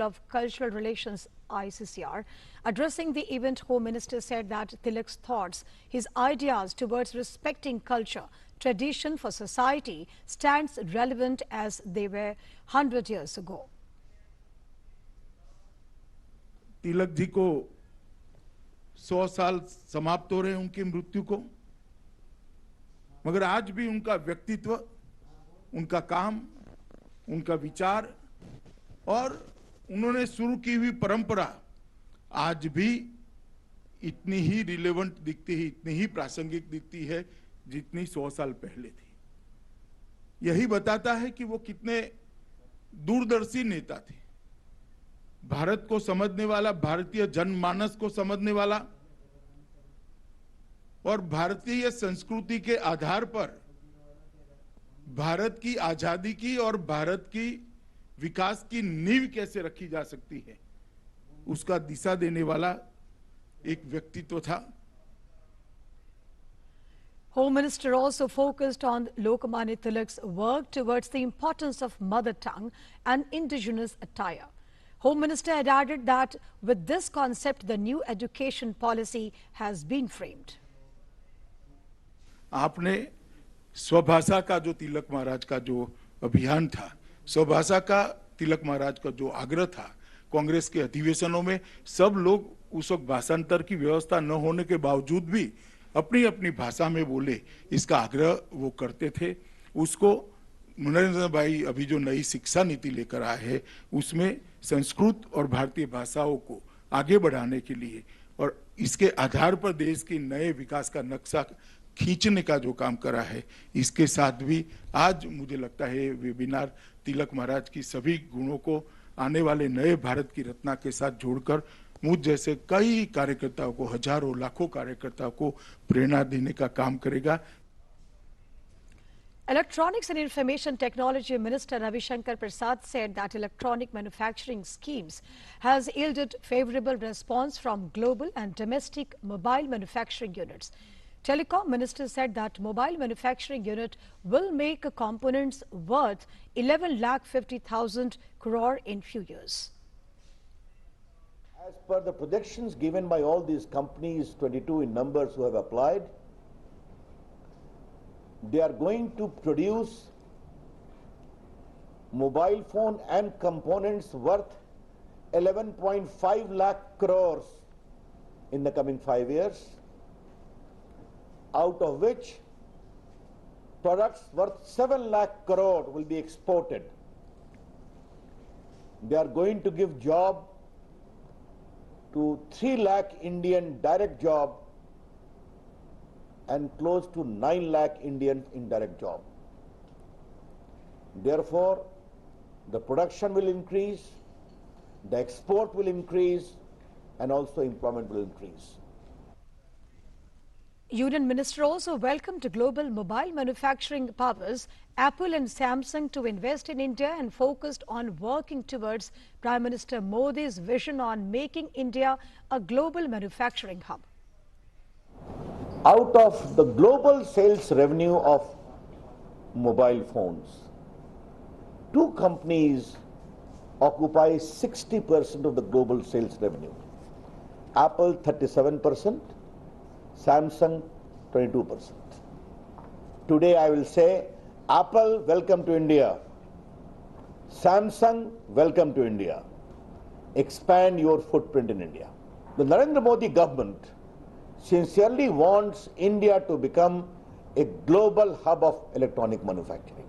of Cultural Relations ICCR. Addressing the event, Home Minister said that Tilak's thoughts, his ideas towards respecting culture, tradition for society stands relevant as they were 100 years ago. Tilak ji को 100 साल समाप्त हो रहे हैं उनकी मृत्यु को, मगर आज भी उनका व्यक्तित्व, उनका काम, उनका विचार और उन्होंने शुरू की हुई परंपरा आज भी इतनी ही रिलेवेंट दिखती है, इतनी ही प्रासंगिक दिखती है जितनी 100 साल पहले थी। यही बताता है कि वो कितने दूरदर्शी नेता थे, भारत को समझने वाला, भारतीय जनमानस को समझने वाला और भारतीय संस्कृति के आधार पर भारत की आजादी की और भारत की विकास की नींव कैसे रखी जा सकती है, उसका दिशा देने वाला एक व्यक्तित्व था। Home Minister also focused on Lokmanya Tilak's work towards the importance of mother tongue and indigenous attire. Home Minister had added that with this concept, the new education policy has been framed. आपने स्वभाषा का जो तिलक महाराज का जो अभियान था, स्वभाषा का तिलक महाराज का जो आग्रह था, कांग्रेस के अधिवेशनों में सब लोग उस वक्त भाषांतर की व्यवस्था न होने के बावजूद भी अपनी अपनी भाषा में बोले, इसका आग्रह वो करते थे। उसको नरेंद्र भाई अभी जो नई शिक्षा नीति लेकर आए हैं, उसमें संस्कृत और भारतीय भाषाओं को आगे बढ़ाने के लिए और इसके आधार पर देश के नए विकास का नक्शा खींचने का जो काम करा है, इसके साथ भी आज मुझे लगता है वेबिनार तिलक महाराज की सभी गुणों को आने वाले नए भारत की रचना के साथ जोड़कर मुझ जैसे कई कार्यकर्ताओं को, हजारों लाखों कार्यकर्ताओं को प्रेरणा देने का काम करेगा। Electronics and Information Technology Minister Ravi Shankar Prasad said that electronic manufacturing schemes has yielded favorable response from global and domestic mobile manufacturing units. Telecom Minister said that mobile manufacturing unit will make components worth 11,50,000 crore in few years. As per the projections given by all these companies, 22 in numbers who have applied, they are going to produce mobile phone and components worth 11.5 lakh crores in the coming 5 years, out of which products worth 7 lakh crore will be exported. They are going to give job to 3 lakh Indian direct job and close to 9 lakh Indian indirect job. Therefore, the production will increase, the export will increase, and also employment will increase. Union Minister also welcomed global mobile manufacturing powers, Apple and Samsung, to invest in India and focused on working towards Prime Minister Modi's vision on making India a global manufacturing hub. Out of the global sales revenue of mobile phones, 2 companies occupy 60% of the global sales revenue. Apple 37%, Samsung 22%. Today I will say, Apple, welcome to India. Samsung, welcome to India. Expand your footprint in India. The Narendra Modi government sincerely wants India to become a global hub of electronic manufacturing.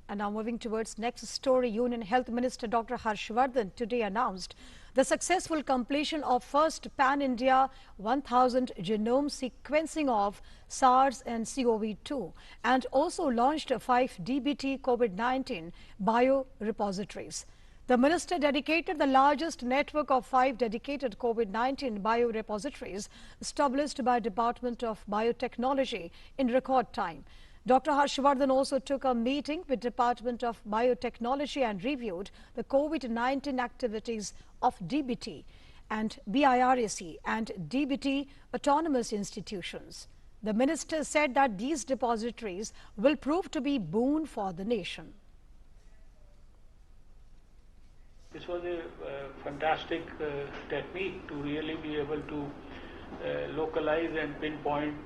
And now moving towards next story, Union Health Minister Dr. Harshvardhan today announced the successful completion of first pan-India 1,000 genome sequencing of SARS and CoV-2 and also launched 5 DBT COVID-19 biorepositories. The minister dedicated the largest network of 5 dedicated COVID-19 biorepositories established by Department of Biotechnology in record time. Dr. Harshvardhan also took a meeting with Department of Biotechnology and reviewed the COVID-19 activities of DBT and BIRAC and DBT autonomous institutions. The minister said that these depositories will prove to be boon for the nation. this was a fantastic technique to really be able to localize and pinpoint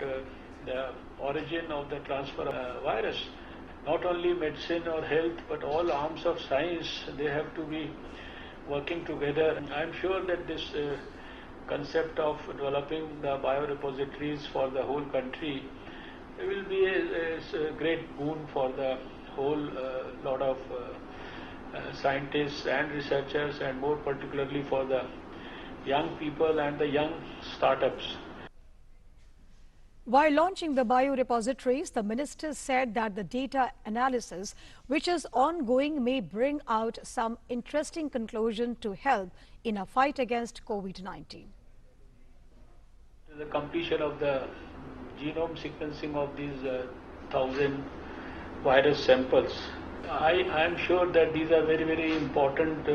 the origin of the transfer of virus. Not only medicine or health, but all arms of science, they have to be working together. I'm sure that this concept of developing the biorepositories for the whole country will be a great boon for the whole lot of scientists and researchers, and more particularly for the young people and the young startups. While launching the biorepositories, the minister said that the data analysis, which is ongoing, may bring out some interesting conclusion to help in a fight against COVID-19. The completion of the genome sequencing of these 1,000 virus samples, I am sure that these are very, very important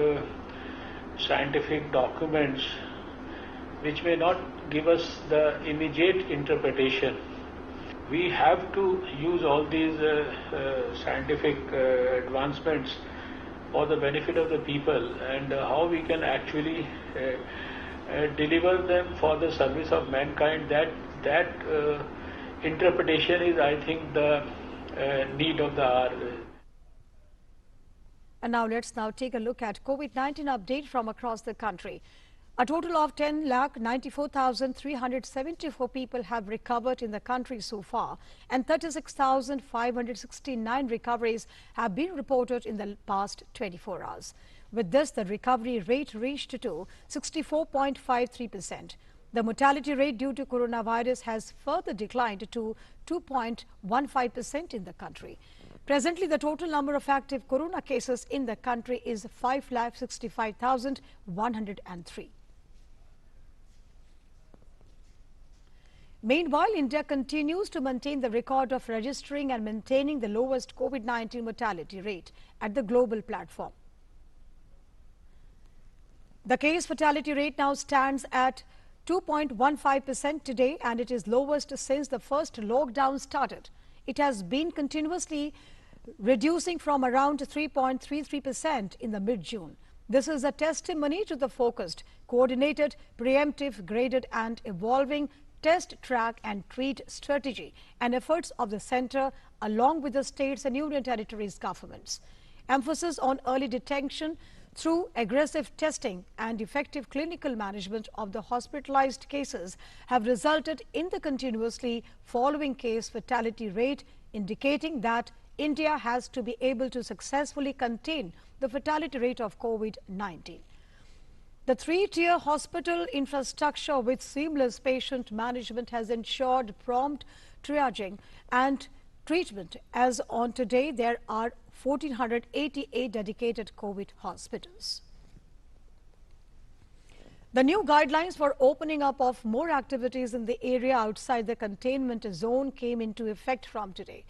scientific documents which may not give us the immediate interpretation. We have to use all these scientific advancements for the benefit of the people, and how we can actually deliver them for the service of mankind. That interpretation is, I think, the need of the hour. And now let's take a look at COVID-19 update from across the country. A total of 10,94,374 people have recovered in the country so far, and 36,569 recoveries have been reported in the past 24 hours. With this, the recovery rate reached to 64.53%. The mortality rate due to coronavirus has further declined to 2.15% in the country. Presently, the total number of active corona cases in the country is 5,65,103. Meanwhile, India continues to maintain the record of registering and maintaining the lowest COVID-19 mortality rate at the global platform. The case fatality rate now stands at 2.15% today, and it is lowest since the first lockdown started. It has been continuously reducing from around 3.33% in the mid-June. This is a testimony to the focused, coordinated, preemptive, graded and evolving test, track and treat strategy and efforts of the centre along with the states and union territories governments. Emphasis on early detection through aggressive testing and effective clinical management of the hospitalized cases have resulted in the continuously falling case fatality rate, indicating that India has to be able to successfully contain the fatality rate of COVID-19. The three-tier hospital infrastructure with seamless patient management has ensured prompt triaging and treatment. As on today, there are 1,488 dedicated COVID hospitals. The new guidelines for opening up of more activities in the area outside the containment zone came into effect from today.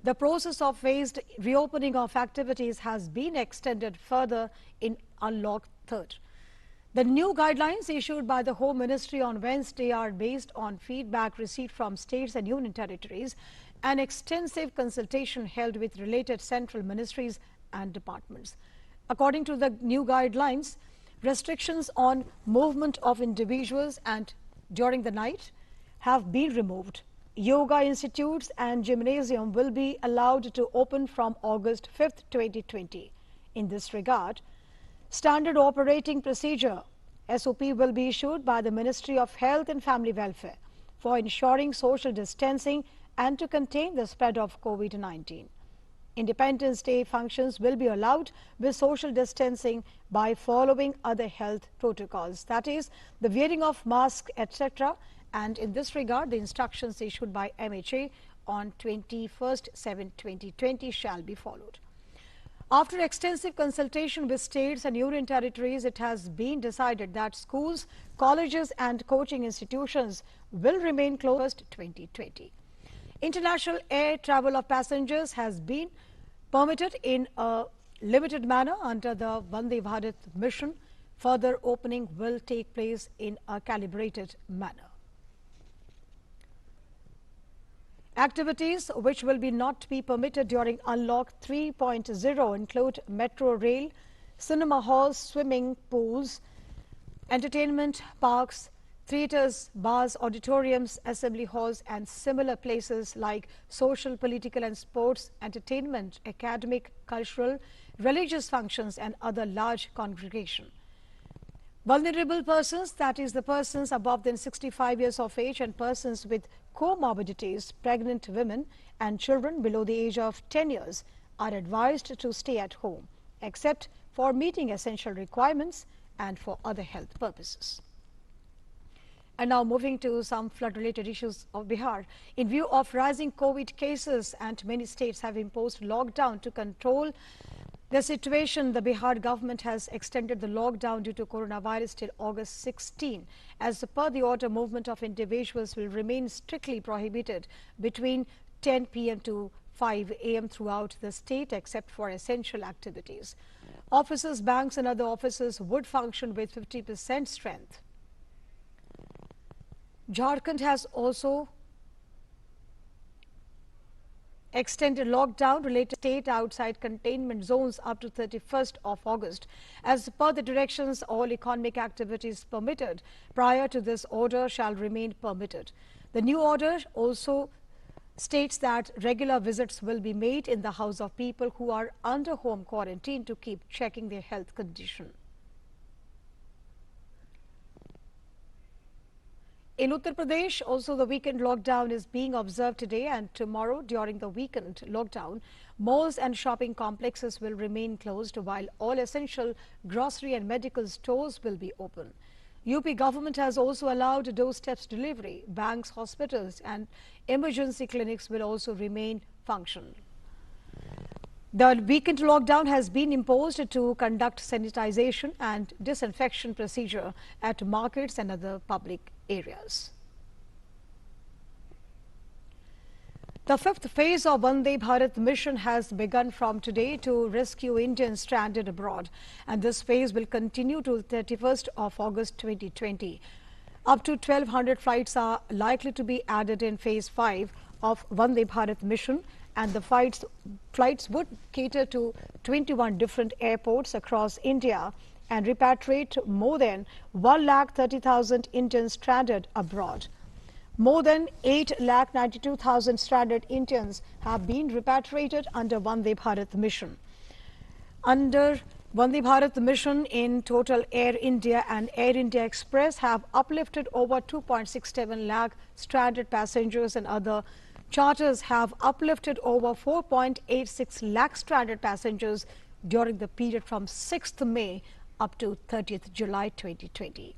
The process of phased reopening of activities has been extended further in Unlock 3rd. The new guidelines issued by the Home Ministry on Wednesday are based on feedback received from states and union territories and extensive consultation held with related central ministries and departments. According to the new guidelines, restrictions on movement of individuals and during the night have been removed. Yoga institutes and gymnasium will be allowed to open from August 5th, 2020. In this regard, Standard Operating Procedure (SOP) will be issued by the Ministry of Health and Family Welfare for ensuring social distancing and to contain the spread of COVID-19. Independence Day functions will be allowed with social distancing by following other health protocols, that is, the wearing of masks, etc. And in this regard, the instructions issued by MHA on 21/7/2020 shall be followed. After extensive consultation with states and union territories, it has been decided that schools, colleges and coaching institutions will remain closed 2020. International air travel of passengers has been permitted in a limited manner under the Vande Bharat mission. Further opening will take place in a calibrated manner. Activities which will not be permitted during Unlock 3.0 include metro rail, cinema halls, swimming pools, entertainment parks, theatres, bars, auditoriums, assembly halls and similar places like social, political and sports, entertainment, academic, cultural, religious functions and other large congregation. Vulnerable persons, that is the persons above than 65 years of age and persons with comorbidities, pregnant women and children below the age of 10 years are advised to stay at home, except for meeting essential requirements and for other health purposes. And now moving to some flood-related issues of Bihar. In view of rising COVID cases and many states have imposed lockdown to control the situation, the Bihar government has extended the lockdown due to coronavirus till August 16. As per the order, movement of individuals will remain strictly prohibited between 10 p.m. to 5 a.m. throughout the state except for essential activities. Offices, banks and other offices would function with 50% strength. Jharkhand has also extended lockdown related to state outside containment zones up to 31st of August. As per the directions, all economic activities permitted prior to this order shall remain permitted. The new order also states that regular visits will be made in the house of people who are under home quarantine to keep checking their health condition. In Uttar Pradesh, also the weekend lockdown is being observed today and tomorrow. During the weekend lockdown, malls and shopping complexes will remain closed while all essential grocery and medical stores will be open. UP government has also allowed doorsteps delivery. Banks, hospitals and emergency clinics will also remain functional. The weekend lockdown has been imposed to conduct sanitization and disinfection procedure at markets and other public areas. The fifth phase of Vande Bharat mission has begun from today to rescue Indians stranded abroad, and this phase will continue till 31st of August 2020. Up to 1,200 flights are likely to be added in phase 5 of Vande Bharat mission, and the flights would cater to 21 different airports across India and repatriate more than 1,30,000 Indians stranded abroad. More than 8,92,000 stranded Indians have been repatriated under Vande Bharat mission. Under Vande Bharat mission, in total, Air India and Air India Express have uplifted over 2.67 lakh stranded passengers, and other charters have uplifted over 4.86 lakh stranded passengers during the period from 6th May up to 30th July 2020.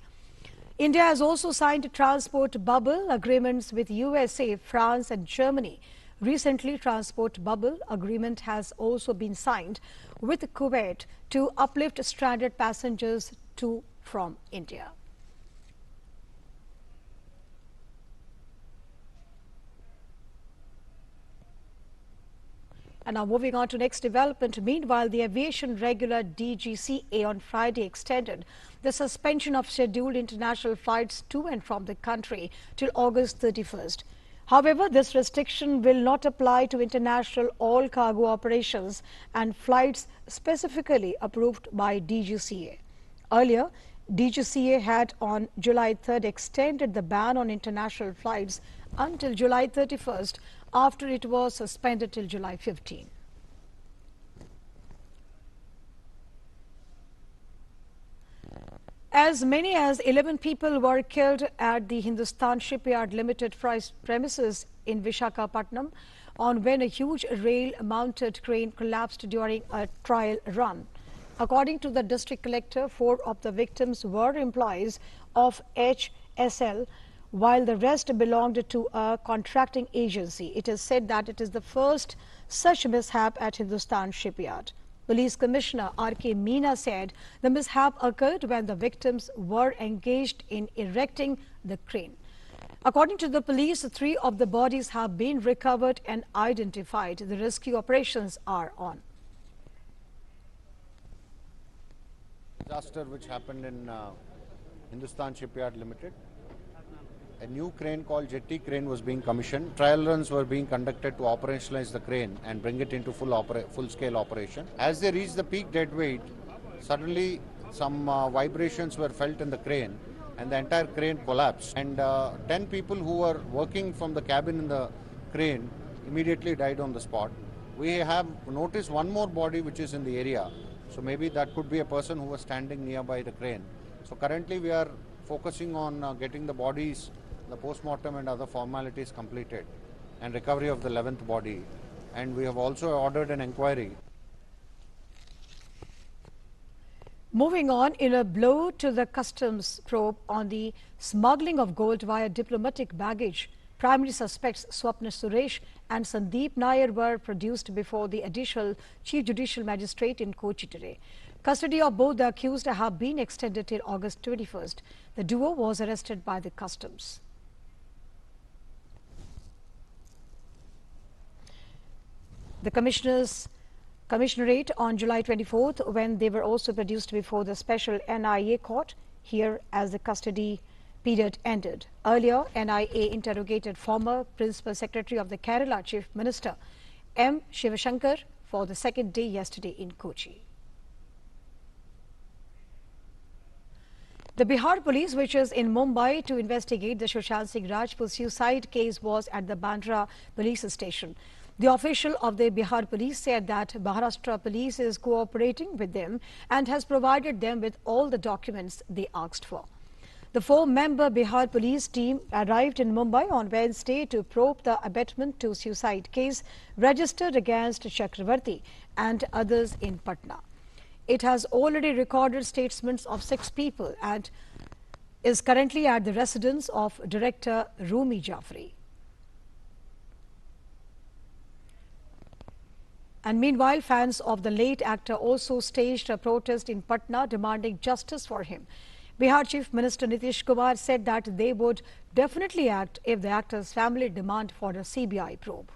India has also signed transport bubble agreements with USA, France and Germany. Recently, transport bubble agreement has also been signed with Kuwait to uplift stranded passengers to from India. And now moving on to next development. Meanwhile, the aviation regular DGCA on Friday extended the suspension of scheduled international flights to and from the country till August 31st. However, this restriction will not apply to international all cargo operations and flights specifically approved by DGCA. Earlier, DGCA had on July 3rd extended the ban on international flights until July 31st after it was suspended till July 15. As many as 11 people were killed at the Hindustan Shipyard Limited premises in Visakhapatnam on when a huge rail-mounted crane collapsed during a trial run. According to the district collector, 4 of the victims were employees of HSL, while the rest belonged to a contracting agency. It is said that it is the first such mishap at Hindustan Shipyard. Police Commissioner R.K. Meena said the mishap occurred when the victims were engaged in erecting the crane. According to the police, 3 of the bodies have been recovered and identified. The rescue operations are on. Disaster which happened in Hindustan Shipyard Limited. A new crane called Jathiya crane was being commissioned. Trial runs were being conducted to operationalize the crane and bring it into full-scale operation. As they reached the peak dead weight, suddenly some vibrations were felt in the crane and the entire crane collapsed. And 10 people who were working from the cabin in the crane immediately died on the spot. We have noticed one more body which is in the area. So maybe that could be a person who was standing nearby the crane. So currently we are focusing on getting the bodies, the post-mortem and other formalities completed and recovery of the 11th body. And we have also ordered an inquiry. Moving on, in a blow to the customs probe on the smuggling of gold via diplomatic baggage, primary suspects Swapna Suresh and Sandeep Nair were produced before the additional Chief Judicial Magistrate in Kochi today. Custody of both the accused have been extended till August 21st. The duo was arrested by the customs. The commissionerate on July 24th, when they were also produced before the special NIA court here as the custody period ended. Earlier, NIA interrogated former Principal Secretary of the Kerala Chief Minister M. Shivashankar for the second day yesterday in Kochi. The Bihar police, which is in Mumbai to investigate the Sushant Singh Rajput suicide case, was at the Bandra police station. The official of the Bihar police said that Maharashtra police is cooperating with them and has provided them with all the documents they asked for. The 4-member Bihar police team arrived in Mumbai on Wednesday to probe the abetment to suicide case registered against Chakravarti and others in Patna. It has already recorded statements of 6 people and is currently at the residence of director Rumi Jafri. And meanwhile, fans of the late actor also staged a protest in Patna demanding justice for him. Bihar Chief Minister Nitish Kumar said that they would definitely act if the actor's family demand for a CBI probe.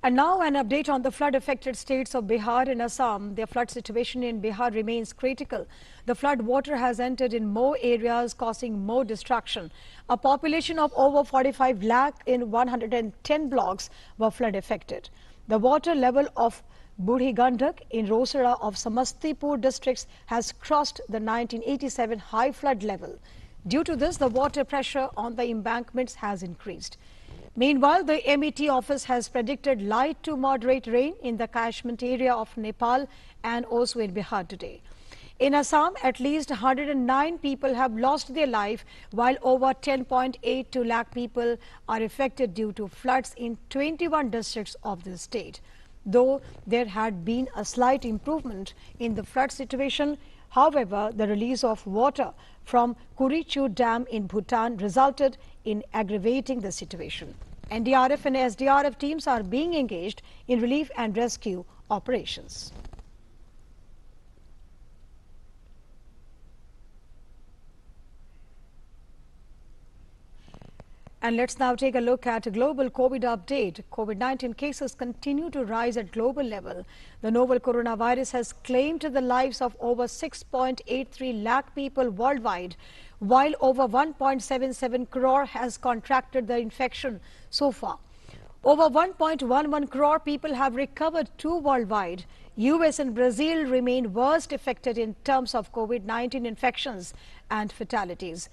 And now an update on the flood-affected states of Bihar and Assam. The flood situation in Bihar remains critical. The flood water has entered in more areas, causing more destruction. A population of over 45 lakh in 110 blocks were flood-affected. The water level of Budhi Gandak in Rosara of Samastipur districts has crossed the 1987 high flood level. Due to this, the water pressure on the embankments has increased. Meanwhile, the MET office has predicted light to moderate rain in the catchment area of Nepal and also in Bihar today. In Assam, at least 109 people have lost their life, while over 10.82 lakh people are affected due to floods in 21 districts of the state. Though there had been a slight improvement in the flood situation, however, the release of water from Kurichu Dam in Bhutan resulted in aggravating the situation. NDRF and SDRF teams are being engaged in relief and rescue operations. And let's now take a look at a global COVID update. COVID-19 cases continue to rise at global level. The novel coronavirus has claimed the lives of over 6.83 lakh people worldwide, while over 1.77 crore has contracted the infection so far. Over 1.11 crore people have recovered too worldwide. US and Brazil remain worst affected in terms of COVID-19 infections and fatalities.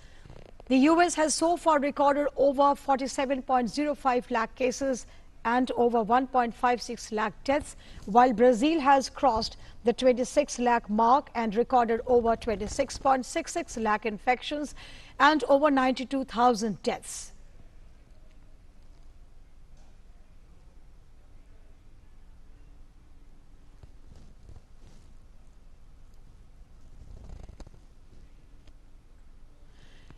The US has so far recorded over 47.05 lakh cases and over 1.56 lakh deaths, while Brazil has crossed the 26 lakh mark and recorded over 26.66 lakh infections and over 92,000 deaths.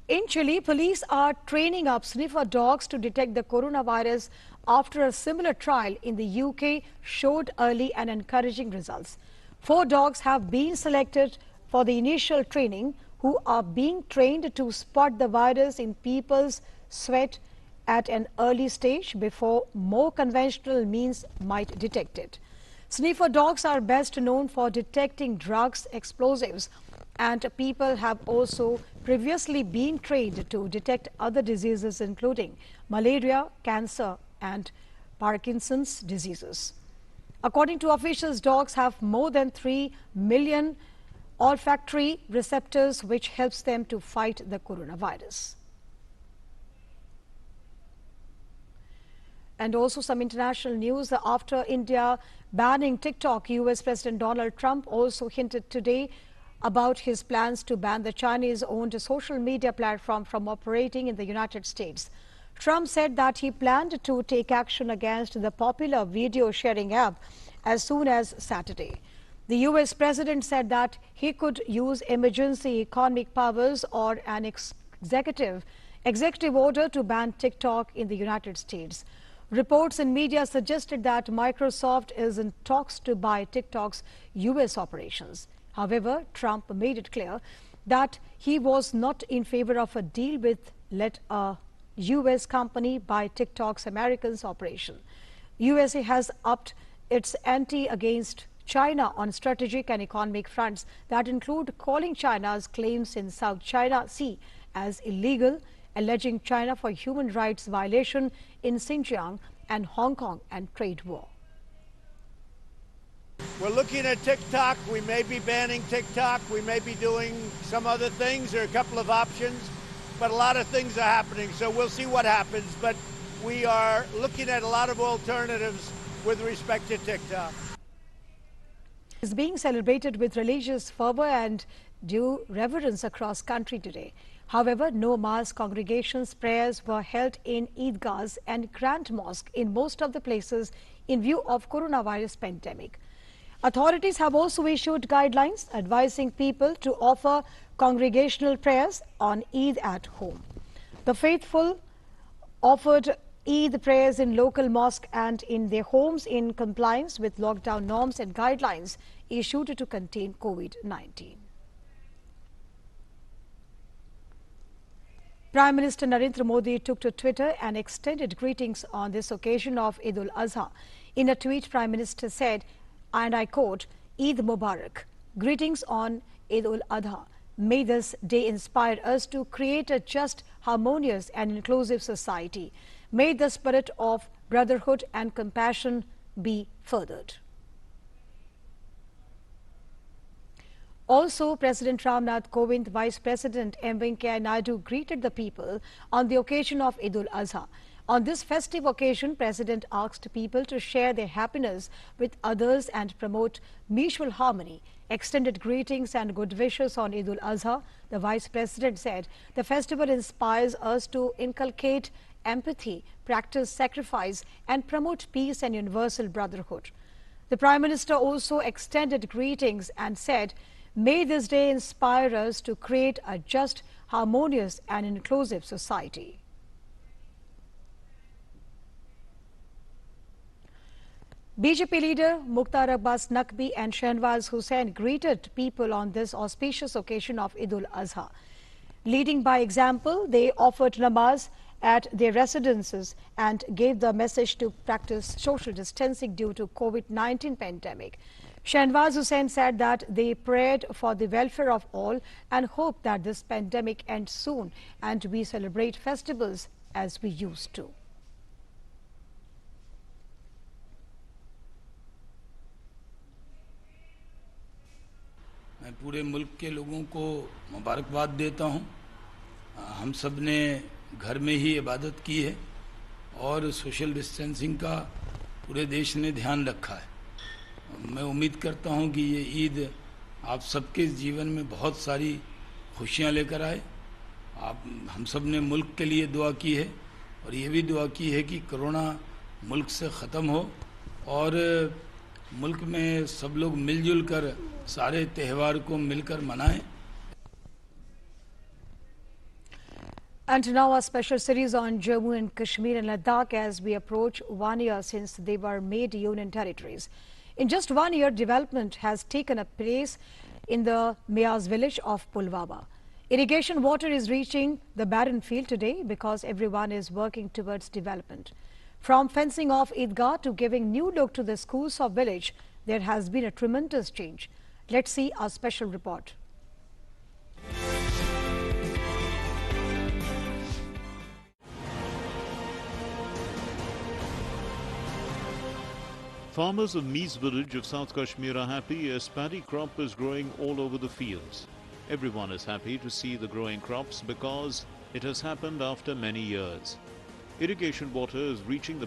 In Chile, police are training up sniffer dogs to detect the coronavirus after a similar trial in the UK showed early and encouraging results. 4 dogs have been selected for the initial training, who are being trained to spot the virus in people's sweat at an early stage before more conventional means might detect it. Sniffer dogs are best known for detecting drugs, explosives, And people have also previously been trained to detect other diseases including malaria, cancer and Parkinson's diseases. According to officials, dogs have more than 3 million olfactory receptors, which helps them to fight the coronavirus. And also some international news. After India banning TikTok, US President Donald Trump also hinted today about his plans to ban the Chinese-owned social media platform from operating in the United States. Trump said that he planned to take action against the popular video sharing app as soon as Saturday. The US president said that he could use emergency economic powers or an executive order to ban TikTok in the United States. Reports in media suggested that Microsoft is in talks to buy TikTok's US operations. However, Trump made it clear that he was not in favor of a deal with let a US company buy TikTok's American operation. USA has upped its ante against China on strategic and economic fronts that include calling China's claims in South China Sea as illegal, alleging China for human rights violation in Xinjiang and Hong Kong and trade war. We're looking at TikTok. We may be banning TikTok. We may be doing some other things. There are a couple of options, but a lot of things are happening. So we'll see what happens. But we are looking at a lot of alternatives with respect to TikTok. Is being celebrated with religious fervor and due reverence across country today. However, no mass congregations prayers were held in Eidgahs and Grand Mosque in most of the places in view of coronavirus pandemic. Authorities have also issued guidelines advising people to offer congregational prayers on Eid at home. The faithful offered Eid prayers in local mosque and in their homes in compliance with lockdown norms and guidelines issued to contain COVID-19. Prime Minister Narendra Modi took to Twitter and extended greetings on this occasion of Eid al-Azha. In a tweet, Prime Minister said, and I quote, Eid Mubarak, greetings on Eid al-Adha. May this day inspire us to create a just, harmonious and inclusive society. May the spirit of brotherhood and compassion be furthered. Also, President Ramnath Kovind, Vice President M. Venkaiah Naidu greeted the people on the occasion of Eid al-Azha. On this festive occasion, President asked people to share their happiness with others and promote mutual harmony. Extended greetings and good wishes on Eid al-Azha, the Vice President said, the festival inspires us to inculcate empathy, practice sacrifice and promote peace and universal brotherhood. The Prime Minister also extended greetings and said, may this day inspire us to create a just, harmonious and inclusive society. BJP leader Mukhtar Abbas Naqvi and Shahnwaz Hussain greeted people on this auspicious occasion of Eid al-Azha. Leading by example, they offered namaz at their residences and gave the message to practice social distancing due to COVID-19 pandemic. Shahnwaz Hussain said that they prayed for the welfare of all and hope that this pandemic ends soon and we celebrate festivals as we used to. मैं पूरे मुल्क के लोगों को मुबारकबाद देता हूं। हम सब ने घर में ही इबादत की है और सोशल डिस्टेंसिंग का पूरे देश ने ध्यान रखा है। मैं उम्मीद करता हूं कि ये ईद आप सबके जीवन में बहुत सारी खुशियां लेकर आए। हम सब ने मुल्क के लिए दुआ की है और ये भी दुआ की है कि कोरोना मुल्क से ख़त्म हो और मुल्क में सब लोग मिलजुल कर सारे त्यौहार को मिलकर मनाएं। And now a special series on Jammu and Kashmir and Ladakh as we approach 1 year since they were made union territories. In just 1 year, development has taken a place in the Miaz village of Pulwama. Irrigation water is reaching the barren field today because everyone is working towards development. From fencing off Eidgah to giving new look to the schools of village, there has been a tremendous change. Let's see our special report. Farmers of Mees village of South Kashmir are happy as paddy crop is growing all over the fields. Everyone is happy to see the growing crops because it has happened after many years. Irrigation water is reaching the